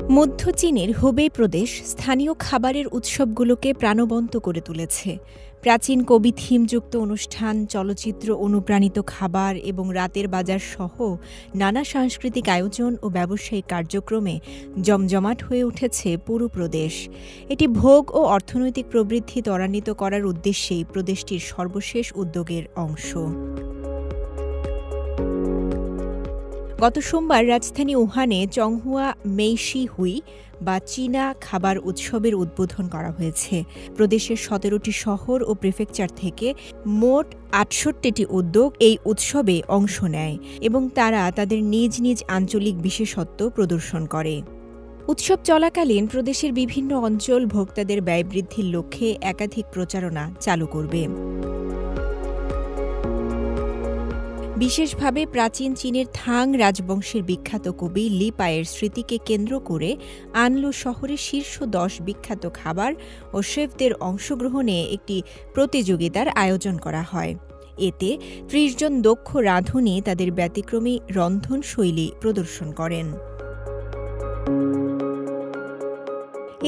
মধ্য চীনের হুবেই প্রদেশ স্থানীয় খাবারের উৎসবগুলোকে প্রাণবন্ত করে তুলেছে। প্রাচীন কবি থিমযুক্ত অনুষ্ঠান, চলচ্চিত্র অনুপ্রাণিত খাবার এবং রাতের বাজার সহ নানা সাংস্কৃতিক আয়োজন ও ব্যবসায়িক কার্যক্রমে জমজমাট হয়ে উঠেছে পুরো প্রদেশ। এটি ভোগ ও অর্থনৈতিক প্রবৃদ্ধি ত্বরান্বিত করার উদ্দেশ্যেই প্রদেশটির সর্বশেষ উদ্যোগের অংশ। গত সোমবার রাজধানী উহানে চংহুয়া মেইশি হুই বা চীনা খাবার উৎসবের উদ্বোধন করা হয়েছে। প্রদেশের ১৭টি শহর ও প্রিফেকচার থেকে মোট ৬৮টি উদ্যোগ এই উৎসবে অংশ নেয় এবং তারা তাদের নিজ নিজ আঞ্চলিক বিশেষত্ব প্রদর্শন করে। উৎসব চলাকালীন প্রদেশের বিভিন্ন অঞ্চল ভোক্তাদের ব্যয় বৃদ্ধির লক্ষ্যে একাধিক প্রচারণা চালু করবে। বিশেষভাবে প্রাচীন চীনের থাং রাজবংশের বিখ্যাত কবি লি পাইয়ের স্মৃতিকে কেন্দ্র করে আনলু শহরে শীর্ষ ১০ বিখ্যাত খাবার ও শেফদের অংশগ্রহণে একটি প্রতিযোগিতার আয়োজন করা হয়। এতে ৩০ জন দক্ষ রাঁধুনি তাদের ব্যতিক্রমী রন্ধনশৈলী প্রদর্শন করেন।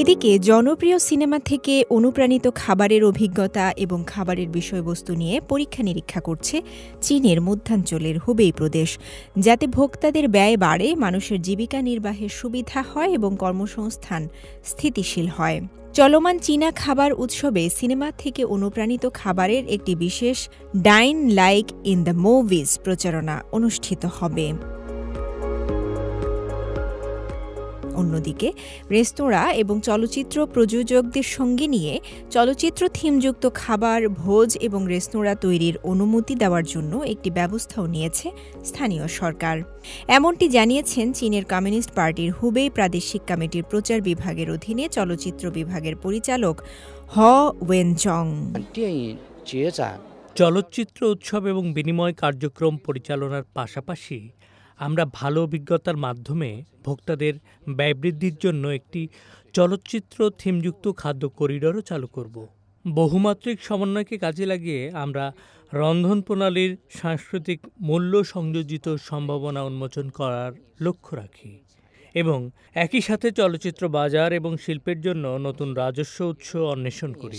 এদিকে জনপ্রিয় সিনেমা থেকে অনুপ্রাণিত খাবারের অভিজ্ঞতা এবং খাবারের বিষয়বস্তু নিয়ে পরীক্ষা নিরীক্ষা করছে চীনের মধ্যাঞ্চলের হুবেই প্রদেশ, যাতে ভোক্তাদের ব্যয় বাড়ে, মানুষের জীবিকা নির্বাহের সুবিধা হয় এবং কর্মসংস্থান স্থিতিশীল হয়। চলমান চীনা খাবার উৎসবে সিনেমা থেকে অনুপ্রাণিত খাবারের একটি বিশেষ ডাইন লাইক ইন দ্য মুভিজ প্রচারণা অনুষ্ঠিত হবে। অন্যদিকে রেস্তোরাঁ এবং চলচ্চিত্র প্রযোজকদের সঙ্গে নিয়ে চলচ্চিত্র থিমযুক্ত খাবার, ভোজ এবং রেস্তোরাঁ তৈরির অনুমতি দেওয়ার জন্য একটি ব্যবস্থাও নিয়েছে স্থানীয় সরকার। এমনটি জানিয়েছেন চীনের কমিউনিস্ট পার্টির হুবেই প্রাদেশিক কমিটির প্রচার বিভাগের অধীনে চলচ্চিত্র বিভাগের পরিচালক হ ওয়েনচং। চলচ্চিত্র উৎসব এবং বিনিময় কার্যক্রম পরিচালনার পাশাপাশি আমরা ভালো অভিজ্ঞতার মাধ্যমে ভোক্তাদের ব্যয় বৃদ্ধির জন্য একটি চলচ্চিত্র থিমযুক্ত খাদ্য করিডরও চালু করব। বহুমাত্রিক সমন্বয়কে কাজে লাগিয়ে আমরা রন্ধন প্রণালীর সাংস্কৃতিক মূল্য সংযোজিত সম্ভাবনা উন্মোচন করার লক্ষ্য রাখি এবং একই সাথে চলচ্চিত্র বাজার এবং শিল্পের জন্য নতুন রাজস্ব উৎস অন্বেষণ করি।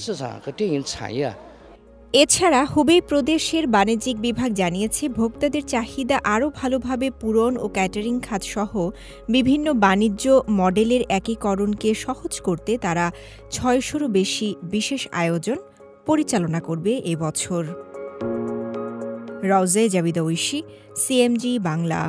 এছাড়া হুবেই প্রদেশের বাণিজ্যিক বিভাগ জানিয়েছে, ভোক্তাদের চাহিদা আরও ভালোভাবে পূরণ ও ক্যাটারিং খাতসহ বিভিন্ন বাণিজ্য মডেলের একীকরণকে সহজ করতে তারা ৬০০রও বেশি বিশেষ আয়োজন পরিচালনা করবে এবছর। রওজে জাবিদা ঐশী, সিএমজি বাংলা।